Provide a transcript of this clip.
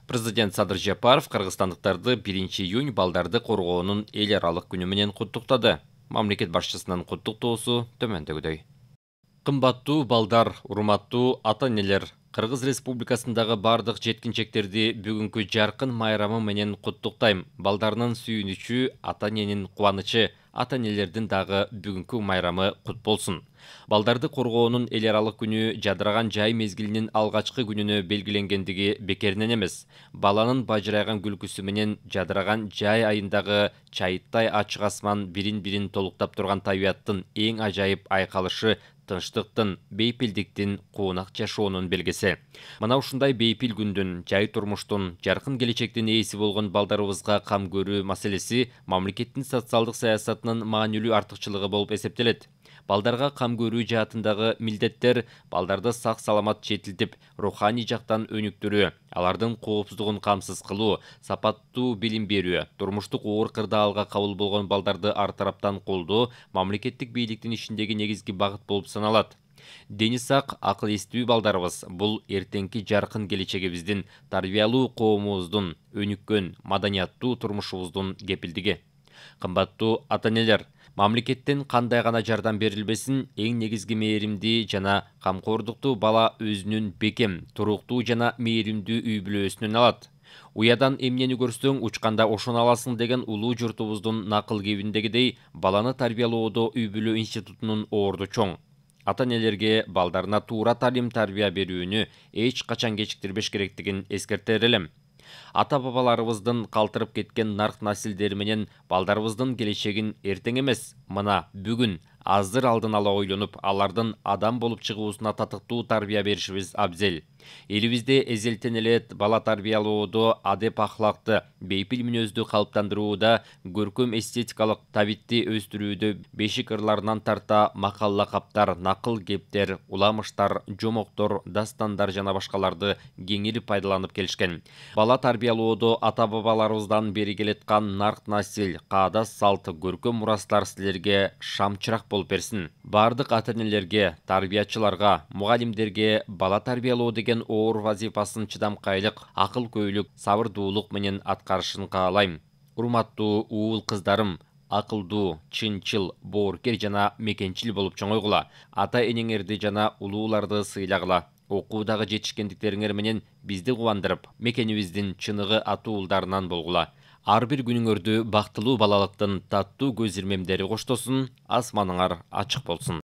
Президент Садыр Жапаров Кыргызстандыктарды 1-июнь балдарды коргоонун эл аралык күнү менен куттуктады. Мамлекет башчысынын куттуктоосу төмөндөгүдөй. Кымбаттуу балдар, урматтуу ата-энелер, Кыргыз Республикасындагы бардык жеткинчектерди бүгүнкү жаркын майрамы менен куттуктайм. Балдарынын сүйүнүчү, ата-эненин кубанычы, ата-энелердин дагы бүгүнкү майрамы кут болсун. Балдарды коргоонун эл аралык күнү жадыраган жай мезгилинин алгачкы күнүнө белгиленгендиги бекеринен эмес. Баланын бажырайган күлкүсү менен жадыраган жай айындагы чайыттай ачык асман бирин-бирин толуктап турган табиаттын эң ажайып айкалышы тынчтыктын, бейпилдиктин, куунак жашоонун белгиси. Мына ушундай бейпил күндүн, жай турмуштун, жаркын келечектин ээси болгон балдарыбызга кам көрүү маселеси мамлекеттин социалдык саясатынын маанилүү артыкчылыгы болуп эсептелет. Балдарга кам көрүү жаатындагы милдеттер балдарды сак саламат жетилтип, руханий жактан өнүктүрүү, алардын коопсуздугун камсыз кылуу, сапаттуу билим берүү, турмуштук оор кырдаалга кабыл болгон балдарды ар тараптан колдоо мамлекеттик бийликтин ишиндеги негизги багыт болуп саналат. Дени сак, акыл эстүү балдарыбыз бул эртеңки жаркын келечегибиздин, тарбиялуу коомубуздун, өнүккөн, маданияттуу турмушубуздун кепилдиги. Кымбаттуу ата-энелер, мамлекеттен кандай гана жардам берилбесин, эң негизги мээримди жана камкордукту бала өзүнүн бекем, туруктуу жана мээримдүү үй бүлөсүнөн алат. Уядан эмнени көрсөң учканда ошону аласың деген улуу журтубуздун накыл кебиндегидей, баланы тарбиялоодо үй бүлө институтунун орду чоң. Ата-энелерге балдарына туура тарбия берүүнү эч качан кечиктирбеш керектигин эскертер элем. Ата-бабаларыбыздын калтырып кеткен нарк насилдери менен балдарыбыздын келечегин эртең эмес, мына бүгүн аздыр алдын ала ойлонуп, алардын адам болуп чыгуусуна татыктуу тарбия беришибиз абзел. Элибизде эзелтен эле бала тарбиялоодо адеп ахлакты, бейпил мүнөздү калыптандырууда, көркөм эстетикалык табитти өстүрүүдө бешик ырларынан тарта макал лакаптар, накыл кептер, уламыштар, жомоктор, дастандар жана башкаларды кеңири пайдаланып келишкен. Бала тарбиялоодо ата-бабаларыбыздан бери келаткан нарк насил, каадат салт, көркөм мурастар силерге шамчырак болуп берсин. Бардык ата-энелерге, тарбиячыларга, мугалимдерге бала тарбиялоо деген оор вазифасын чыдамкайлык, акыл-көйлүк, сабырдуулук менен аткарышын каалайм. Урматтуу уул кыздарым, акылдуу, чынчыл, боорукер жана мекенчил болуп чоңойгула. Ата-энеңерди жана улууларды сыйлагыла. Окуудагы жетишкендиктериңер менен бизди кубандырып, мекенибиздин чыныгы атуулдарынан болгула. Ар бир күнүңөрдү бактылуу балалыктын таттуу көз ирмемдери коштосун, асманыңар ачык болсун.